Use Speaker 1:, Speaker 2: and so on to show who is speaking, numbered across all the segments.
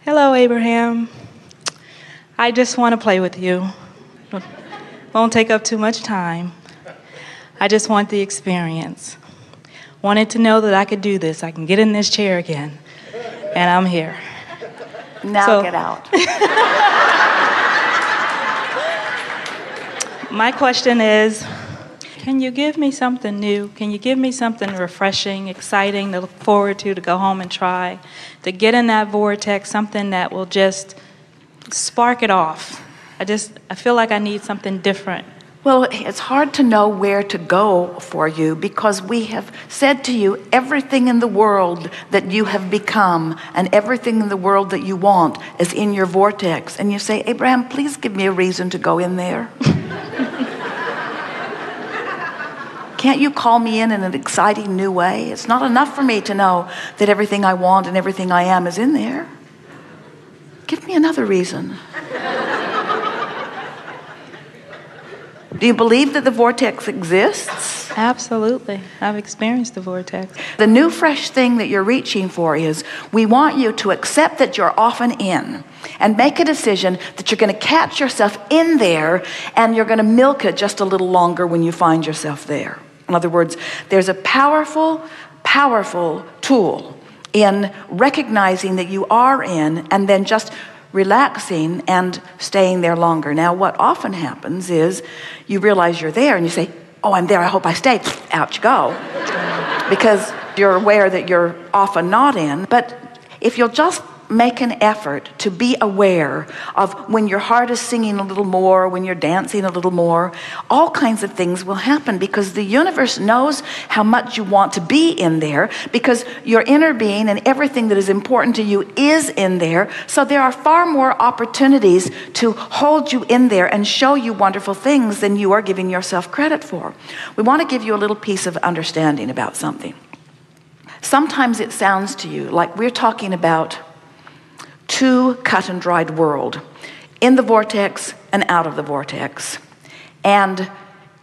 Speaker 1: Hello, Abraham. I just want to play with you. Won't take up too much time. I just want the experience. Wanted to know that I could do this. I can get in this chair again. And I'm here.
Speaker 2: Now get out.
Speaker 1: My question is, can you give me something new? Can you give me something refreshing, exciting to look forward to go home and try, to get in that vortex, something that will just spark it off? I feel like I need something different.
Speaker 2: Well, it's hard to know where to go for you because we have said to you everything in the world that you have become and everything in the world that you want is in your vortex. And you say, Abraham, please give me a reason to go in there. Can't you call me in an exciting new way? It's not enough for me to know that everything I want and everything I am is in there. Give me another reason. Do you believe that the vortex exists?
Speaker 1: Absolutely. I've experienced the vortex.
Speaker 2: The new fresh thing that you're reaching for is we want you to accept that you're often in and make a decision that you're going to catch yourself in there and you're going to milk it just a little longer when you find yourself there. In other words, there's a powerful, powerful tool in recognizing that you are in and then just relaxing and staying there longer. Now, what often happens is you realize you're there and you say, oh, I'm there, I hope I stay. Out you go. Because you're aware that you're often not in. But if you'll just make an effort to be aware of when your heart is singing a little more, when you're dancing a little more, all kinds of things will happen because the universe knows how much you want to be in there because your inner being and everything that is important to you is in there. So there are far more opportunities to hold you in there and show you wonderful things than you are giving yourself credit for. We want to give you a little piece of understanding about something. Sometimes it sounds to you like we're talking about two cut and dried world, in the vortex and out of the vortex, and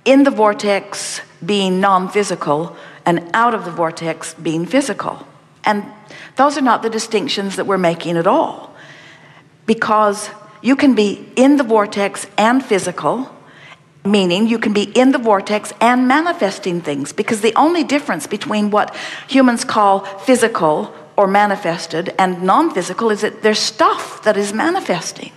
Speaker 2: in the vortex being non-physical and out of the vortex being physical. And those are not the distinctions that we're making at all, because you can be in the vortex and physical, meaning you can be in the vortex and manifesting things, because the only difference between what humans call physical or manifested and non-physical is that there's stuff that is manifesting.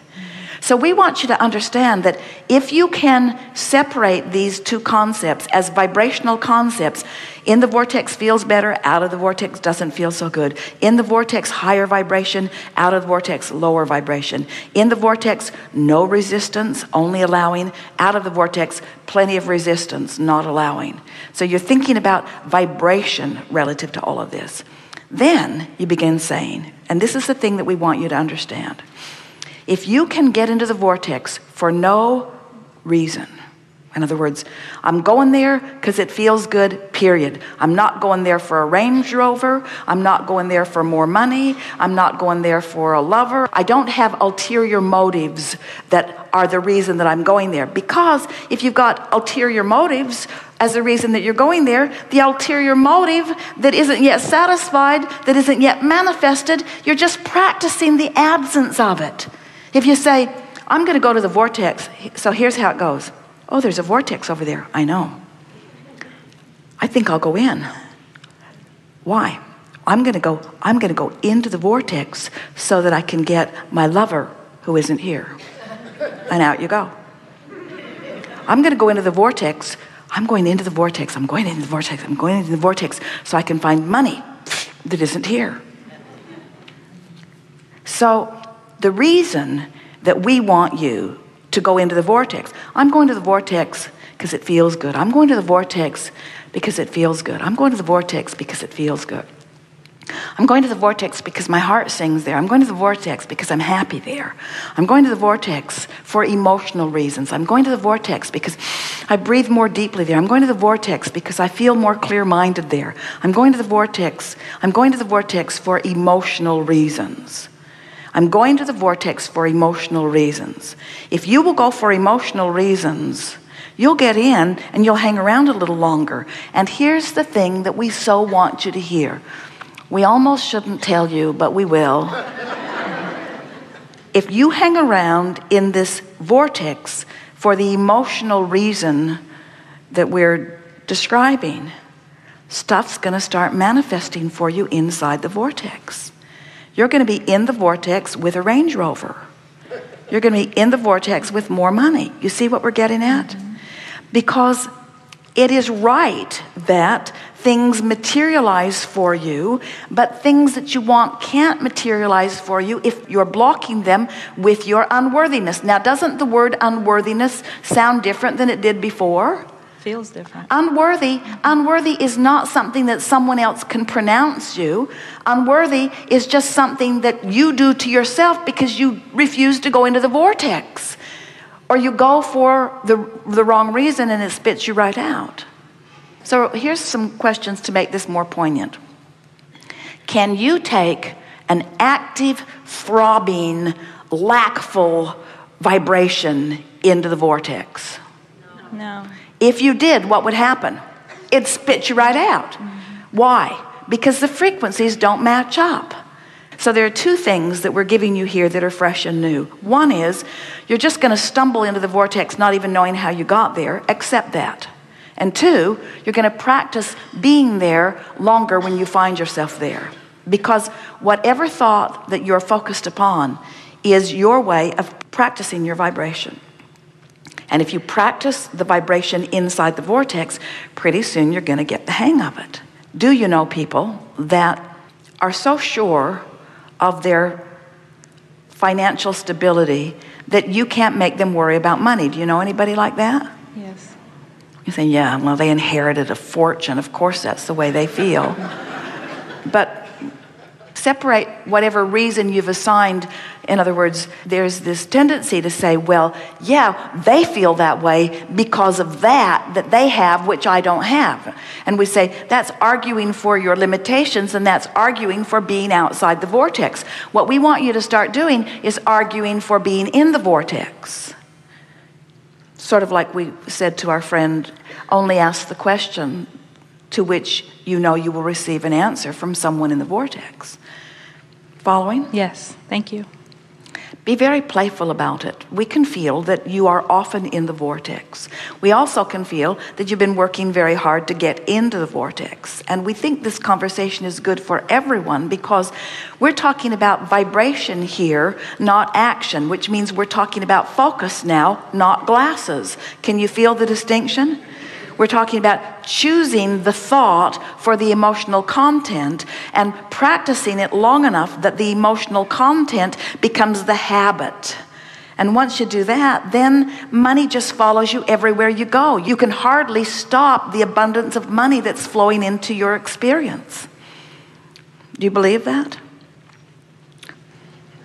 Speaker 2: So we want you to understand that if you can separate these two concepts as vibrational concepts, in the vortex feels better, out of the vortex doesn't feel so good. In the vortex, higher vibration, out of the vortex, lower vibration. In the vortex, no resistance, only allowing. Out of the vortex, plenty of resistance, not allowing. So you're thinking about vibration relative to all of this. Then you begin saying, and this is the thing that we want you to understand, if you can get into the vortex for no reason, in other words, I'm going there because it feels good, period. I'm not going there for a Range Rover. I'm not going there for more money. I'm not going there for a lover. I don't have ulterior motives that are the reason that I'm going there. Because if you've got ulterior motives as the reason that you're going there, the ulterior motive that isn't yet satisfied, that isn't yet manifested, you're just practicing the absence of it. If you say, I'm going to go to the vortex, so here's how it goes. Oh, there's a vortex over there. I know. I think I'll go in. Why? I'm going to go into the vortex so that I can get my lover who isn't here. And out you go. I'm going to go into the vortex. I'm going into the vortex. I'm going into the vortex. I'm going into the vortex so I can find money that isn't here. So the reason that we want you to go into the vortex. I'm going to the vortex because it feels good. I'm going to the vortex because it feels good. I'm going to the vortex because it feels good. I'm going to the vortex because my heart sings there. I'm going to the vortex because I'm happy there. I'm going to the vortex for emotional reasons. I'm going to the vortex because I breathe more deeply there. I'm going to the vortex because I feel more clear-minded there. I'm going to the vortex. I'm going to the vortex for emotional reasons. I'm going to the vortex for emotional reasons. If you will go for emotional reasons, you'll get in and you'll hang around a little longer. And here's the thing that we so want you to hear. We almost shouldn't tell you, but we will. If you hang around in this vortex for the emotional reason that we're describing, stuff's going to start manifesting for you inside the vortex. You're going to be in the vortex with a Range Rover. You're going to be in the vortex with more money. You see what we're getting at? Because it is right that things materialize for you, but things that you want can't materialize for you if you're blocking them with your unworthiness. Now, doesn't the word unworthiness sound different than it did before?
Speaker 1: Feels different.
Speaker 2: Unworthy is not something that someone else can pronounce you. Unworthy is just something that you do to yourself because you refuse to go into the vortex. Or you go for the wrong reason and it spits you right out. So here's some questions to make this more poignant. Can you take an active, throbbing, lackful vibration into the vortex?
Speaker 1: No.
Speaker 2: If you did, what would happen? It'd spit you right out. Why? Because the frequencies don't match up. So there are two things that we're giving you here that are fresh and new. One is, you're just going to stumble into the vortex not even knowing how you got there. Accept that. And two, you're going to practice being there longer when you find yourself there. Because whatever thought that you're focused upon is your way of practicing your vibration. And if you practice the vibration inside the vortex, pretty soon you're going to get the hang of it. Do you know people that are so sure of their financial stability that you can't make them worry about money? Do you know anybody like that?
Speaker 1: Yes.
Speaker 2: You say, yeah, well, they inherited a fortune. Of course, that's the way they feel. But separate whatever reason you've assigned. In other words, there's this tendency to say, well, yeah, they feel that way because of that they have, which I don't have. And we say, that's arguing for your limitations, and that's arguing for being outside the vortex. What we want you to start doing is arguing for being in the vortex. Sort of like we said to our friend, only ask the question to which you know you will receive an answer from someone in the vortex. Following?
Speaker 1: Yes. Thank you.
Speaker 2: Be very playful about it. We can feel that you are often in the vortex. We also can feel that you've been working very hard to get into the vortex. And we think this conversation is good for everyone because we're talking about vibration here, not action, which means we're talking about focus now, not glasses. Can you feel the distinction? We're talking about choosing the thought for the emotional content and practicing it long enough that the emotional content becomes the habit. And once you do that, then money just follows you everywhere you go. You can hardly stop the abundance of money that's flowing into your experience. Do you believe that?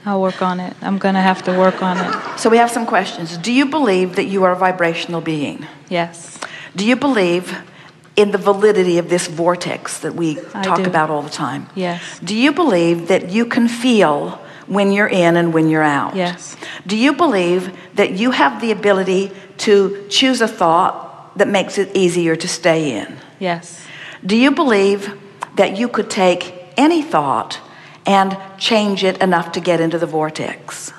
Speaker 1: I'll work on it. I'm going to have to work on it.
Speaker 2: So we have some questions. Do you believe that you are a vibrational being?
Speaker 1: Yes.
Speaker 2: Do you believe in the validity of this vortex that we talk about all the time?
Speaker 1: Yes.
Speaker 2: Do you believe that you can feel when you're in and when you're out?
Speaker 1: Yes.
Speaker 2: Do you believe that you have the ability to choose a thought that makes it easier to stay in?
Speaker 1: Yes.
Speaker 2: Do you believe that you could take any thought and change it enough to get into the vortex?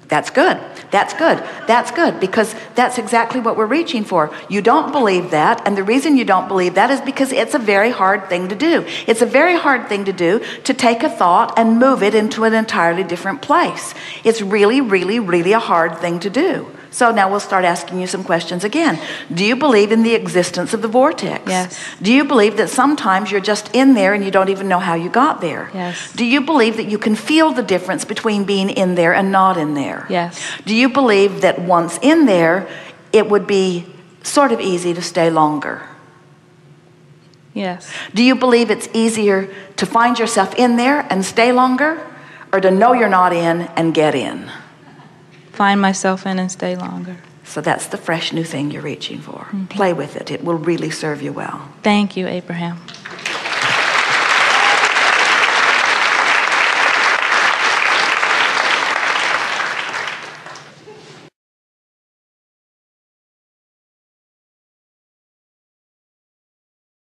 Speaker 2: That's good. That's good. That's good, because that's exactly what we're reaching for. You don't believe that, and the reason you don't believe that is because it's a very hard thing to do. It's a very hard thing to do to take a thought and move it into an entirely different place. It's really, really, really a hard thing to do. So now we'll start asking you some questions again. Do you believe in the existence of the vortex?
Speaker 1: Yes.
Speaker 2: Do you believe that sometimes you're just in there and you don't even know how you got there?
Speaker 1: Yes.
Speaker 2: Do you believe that you can feel the difference between being in there and not in there?
Speaker 1: Yes.
Speaker 2: Do you believe that once in there, it would be sort of easy to stay longer?
Speaker 1: Yes.
Speaker 2: Do you believe it's easier to find yourself in there and stay longer, or to know you're not in and get in?
Speaker 1: Find myself in and stay longer.
Speaker 2: So that's the fresh new thing you're reaching for. Play with it. It will really serve you well.
Speaker 1: Thank you, Abraham.